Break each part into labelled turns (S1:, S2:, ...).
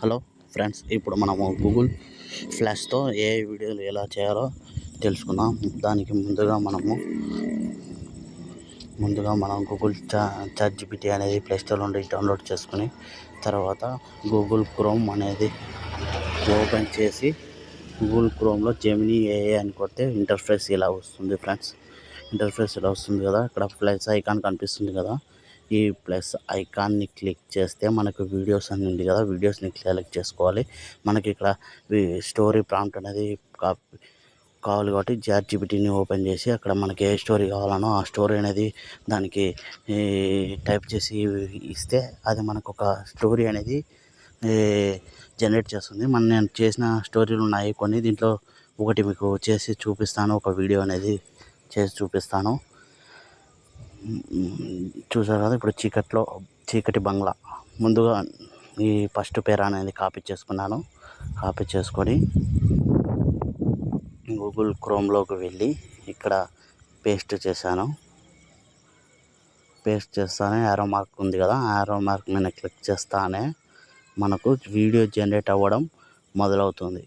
S1: Hello friends, ఇప్పుడు మనము Google ఫ్లాష్తో ఏ వీడియోలు ఎలా చేయాలో తెలుసుకుందాం. దానికి ముందుగా మనం గూగుల్ చాట్ జీపీటీ అనేది ప్లేస్టోర్ నుండి డౌన్లోడ్ చేసుకుని తర్వాత గూగుల్ క్రోమ్ అనేది ఓపెన్ చేసి గూగుల్ క్రోమ్లో జెమినీ ఏఐ అని కొడితే ఇంటర్ఫేస్ ఇలా వస్తుంది ఫ్రెండ్స్. ఇంటర్ఫేస్ ఇలా వస్తుంది కదా, ఇక్కడ ప్లస్ ఐకాన్ కనిపిస్తుంది కదా. ఈ ప్లస్ ఐకాన్ని క్లిక్ చేస్తే మనకు వీడియోస్ అని ఉంది కదా, వీడియోస్ని సెలెక్ట్ చేసుకోవాలి. మనకి ఇక్కడ స్టోరీ ప్రాంప్ట్ అనేది కావాలి కాబట్టి చాట్ జీపీటీని ఓపెన్ చేసి అక్కడ మనకి ఏ స్టోరీ కావాలనో ఆ స్టోరీ అనేది దానికి టైప్ చేసి ఇస్తే అది మనకు ఒక స్టోరీ అనేది జనరేట్ చేస్తుంది. నేను చేసిన స్టోరీలు ఉన్నాయి కొన్ని, దీంట్లో ఒకటి మీకు చేసి చూపిస్తాను. ఒక వీడియో అనేది చేసి చూపిస్తాను. చూసారు కదా, ఇప్పుడు చీకటి బంగ్లా. ముందుగా ఈ ఫస్ట్ పేరు అనేది కాపీ చేసుకున్నాను. కాపీ చేసుకొని గూగుల్ క్రోమ్లోకి వెళ్ళి ఇక్కడ పేస్ట్ చేశాను. పేస్ట్ చేస్తానే యారో మార్క్ ఉంది కదా, యారో మార్క్ మీద క్లిక్ చేస్తానే మనకు వీడియో జనరేట్ అవ్వడం మొదలవుతుంది.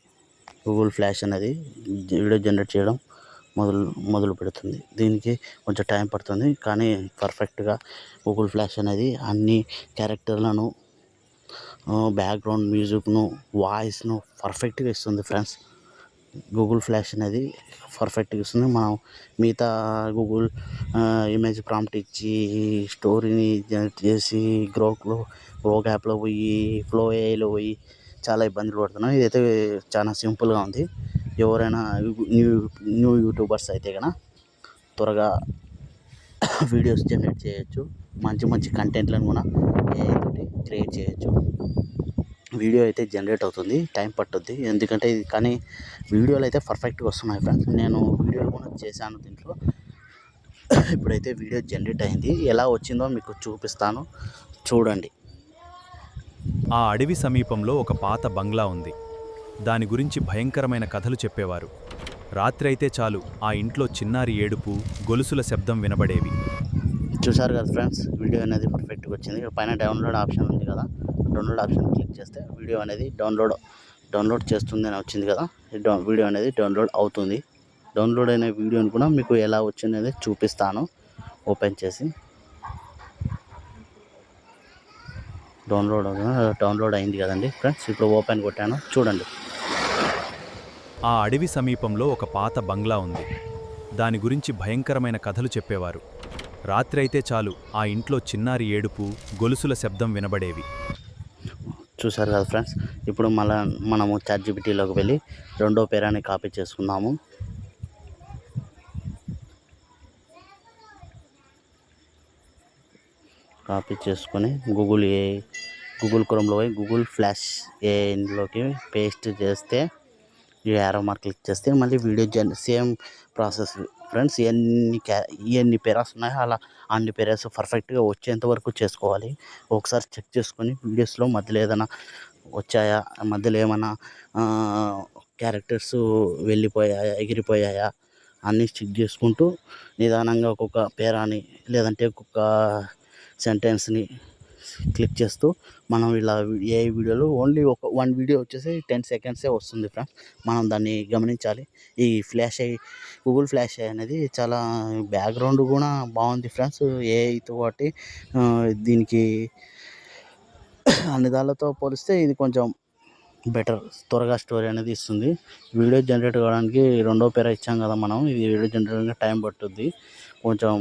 S1: గూగుల్ ఫ్లాష్ అనేది వీడియో జనరేట్ చేయడం మొదలు పెడుతుంది. దీనికి కొంచెం టైం పడుతుంది, కానీ పర్ఫెక్ట్గా గూగుల్ ఫ్లాష్ అనేది అన్ని క్యారెక్టర్లను, బ్యాక్గ్రౌండ్ మ్యూజిక్ను, వాయిస్ను పర్ఫెక్ట్గా ఇస్తుంది ఫ్రెండ్స్. గూగుల్ ఫ్లాష్ అనేది పర్ఫెక్ట్గా ఇస్తుంది. మనం మిగతా గూగుల్ ఇమేజ్ ప్రాంప్ట్ ఇచ్చి స్టోరీని జనరేట్ చేసి గ్రోక్ యాప్లో పోయి ఫ్లో ఏఐలో పోయి చాలా ఇబ్బందులు పడుతున్నాం. ఇదైతే చాలా సింపుల్గా ఉంది. ఎవరైనా న్యూ యూట్యూబర్స్ అయితే కనుక త్వరగా వీడియోస్ జనరేట్ చేయొచ్చు. మంచి కంటెంట్లను కూడా ఏఐ తోటి క్రియేట్ చేయొచ్చు. వీడియో అయితే జనరేట్ అవుతుంది, టైం పట్టుద్ది ఎందుకంటే ఇది, కానీ వీడియోలు అయితే పర్ఫెక్ట్గా వస్తున్నాయి ఫ్రెండ్స్. నేను వీడియోలు కూడా చేశాను దీంట్లో. ఇప్పుడైతే వీడియో జనరేట్ అయింది, ఎలా వచ్చిందో మీకు చూపిస్తాను, చూడండి.
S2: ఆ అడవి సమీపంలో ఒక పాత బంగ్లా ఉంది. దాని గురించి భయంకరమైన కథలు చెప్పేవారు. రాత్రి అయితే చాలు ఆ ఇంట్లో చిన్నారి ఏడుపు, గొలుసుల శబ్దం వినబడేవి.
S1: చూసారు కదా ఫ్రెండ్స్, వీడియో అనేది పర్ఫెక్ట్గా వచ్చింది. పైన డౌన్లోడ్ ఆప్షన్ ఉంది కదా, డౌన్లోడ్ ఆప్షన్ క్లిక్ చేస్తే వీడియో అనేది డౌన్లోడ్ చేస్తుంది అని వచ్చింది కదా. వీడియో అనేది డౌన్లోడ్ అవుతుంది. డౌన్లోడ్ అయిన వీడియోని కూడా మీకు ఎలా వచ్చింది అనేది చూపిస్తాను. ఓపెన్ చేసి డౌన్లోడ్ అయింది కదండి ఫ్రెండ్స్. ఇప్పుడు ఓపెన్ కొట్టాను, చూడండి.
S2: ఆ అడవి సమీపంలో ఒక పాత బంగ్లా ఉంది. దాని గురించి భయంకరమైన కథలు చెప్పేవారు. రాత్రి అయితే చాలు ఆ ఇంట్లో చిన్నారి ఏడుపు, గొలుసుల శబ్దం వినబడేవి.
S1: చూసారు కదా ఫ్రెండ్స్, ఇప్పుడు మనము చాట్ జీపీటీలోకి వెళ్ళి రెండో పేరాన్ని కాపీ చేసుకుందాము. కాపీ చేసుకొని గూగుల్ క్రోమ్లో పోయి గూగుల్ ఫ్లాష్ ఏఐలోకి పేస్ట్ చేస్తే ఈ యారో మార్క్ క్లిక్ చేస్తే మళ్ళీ వీడియో సేమ్ ప్రాసెస్ ఫ్రెండ్స్. ఎన్ని పేరాస్ ఉన్నాయో అన్ని పేరాస్ పర్ఫెక్ట్గా వచ్చేంత వరకు చేసుకోవాలి. ఒకసారి చెక్ చేసుకొని వీడియోస్లో మధ్యలో ఏదైనా వచ్చాయా, మధ్యలో ఏమైనా క్యారెక్టర్స్ వెళ్ళిపోయాయా, ఎగిరిపోయాయా అన్నీ చెక్ చేసుకుంటూ నిదానంగా ఒక్కొక్క పేరాని లేదంటే ఒక్కొక్క సెంటెన్స్ని క్లిక్ చేస్తూ మనం ఇలా ఏ వీడియోలో ఓన్లీ వన్ వీడియో వచ్చేసి 10 సెకండ్సే వస్తుంది ఫ్రెండ్స్. మనం దాన్ని గమనించాలి. ఈ గూగుల్ ఫ్లాష్ అనేది చాలా బ్యాక్గ్రౌండ్ కూడా బాగుంది ఫ్రెండ్స్. ఏఐతో పాటు దీనికి అన్ని దానితో పోలిస్తే ఇది కొంచెం బెటర్, త్వరగా స్టోరీ అనేది ఇస్తుంది. వీడియో జనరేట్ కావడానికి రెండో పేర ఇచ్చాం కదా మనం, ఇది వీడియో జనరేట్ టైం పట్టుద్ది, కొంచెం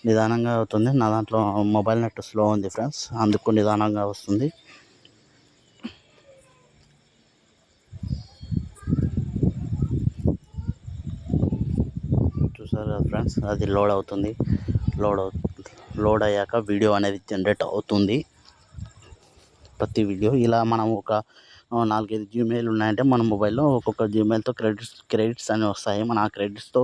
S1: నిదానంగా అవుతుంది. నా దాంట్లో మొబైల్ నెట్ స్లో ఉంది ఫ్రెండ్స్, అందుకు నిదానంగా వస్తుంది. చూసారు కదా ఫ్రెండ్స్, అది లోడ్ అవుతుంది. లోడ్ అయ్యాక వీడియో అనేది జనరేట్ అవుతుంది. ప్రతి వీడియో ఇలా మనం ఒక 4-5 జీమెయిల్ ఉన్నాయంటే మన మొబైల్లో ఒక్కొక్క జీమెయిల్తో క్రెడిట్స్ అని వస్తాయి. మన ఆ క్రెడిట్స్తో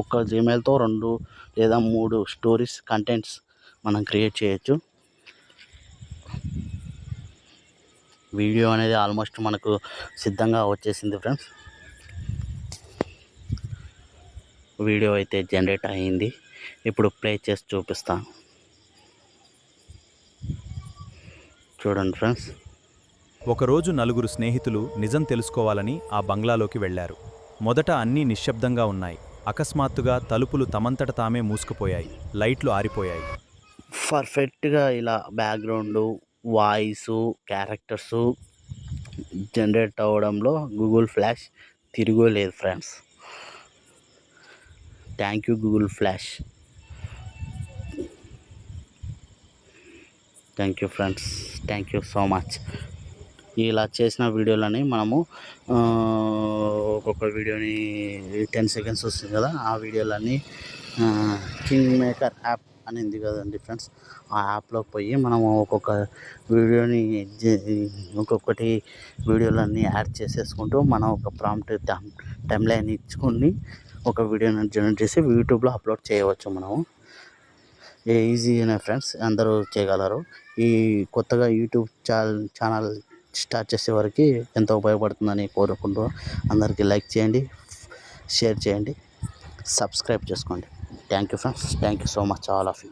S1: ఒక్క జీమెయిల్తో 2 లేదా 3 స్టోరీస్ కంటెంట్స్ మనం క్రియేట్ చేయొచ్చు. వీడియో అనేది ఆల్మోస్ట్ మనకు సిద్ధంగా వచ్చేసింది ఫ్రెండ్స్. వీడియో అయితే జనరేట్ అయ్యింది. ఇప్పుడు ప్లే చేసి చూపిస్తాను, చూడండి ఫ్రెండ్స్.
S2: ఒకరోజు నలుగురు స్నేహితులు నిజం తెలుసుకోవాలని ఆ బంగ్లాలోకి వెళ్లారు. మొదట అన్నీ నిశ్శబ్దంగా ఉన్నాయి. అకస్మాత్తుగా తలుపులు తమంతట తామే మూసుకుపోయాయి. లైట్లు ఆరిపోయాయి.
S1: పర్ఫెక్ట్గా ఇలా బ్యాక్గ్రౌండు, వాయిసు, క్యారెక్టర్సు జనరేట్ అవ్వడంలో గూగుల్ ఫ్లాష్ తిరుగులేదు friends. Thank you Google Flash. Thank you friends. Thank you so much. ఇలా చేసిన వీడియోలని మనము ఒక్కొక్క వీడియోని 10 సెకండ్స్ వస్తుంది కదా, ఆ వీడియోలన్నీ కింగ్ మేకర్ యాప్ అనేది కదండి ఫ్రెండ్స్, ఆ యాప్లోకి పోయి మనము ఒక్కొక్కటి వీడియోలన్నీ యాడ్ చేసేసుకుంటూ మనం ఒక ప్రాంప్ట్ టైమ్ లైన్ ఇచ్చుకొని ఒక వీడియోని జనరేట్ చేసి యూట్యూబ్లో అప్లోడ్ చేయవచ్చు. మనము ఈజీగానే ఫ్రెండ్స్, అందరూ చేయగలరు. ఈ కొత్తగా యూట్యూబ్ ఛానల్ స్టార్ట్ చేసే వరకు ఎంతో ఉపయోగపడుతుందని కోరుకుంటూ అందరికీ లైక్ చేయండి, షేర్ చేయండి, సబ్స్క్రైబ్ చేసుకోండి. Thank you friends. Thank you so much all of you.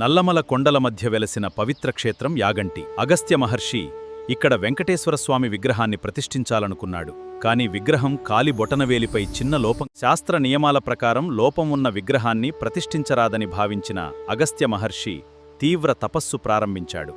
S2: Nallamala కొండల మధ్య వెలసిన పవిత్ర క్షేత్రం యాగంటి. అగస్త్య మహర్షి ఇక్కడ వెంకటేశ్వరస్వామి విగ్రహాన్ని ప్రతిష్ఠించాలనుకున్నాడు. కాని విగ్రహం కాలి బొటనవేలిపై చిన్న లోపం. శాస్త్ర నియమాల ప్రకారం లోపం ఉన్న విగ్రహాన్ని ప్రతిష్ఠించరాదని భావించిన అగస్త్య మహర్షి తీవ్ర తపస్సు ప్రారంభించాడు.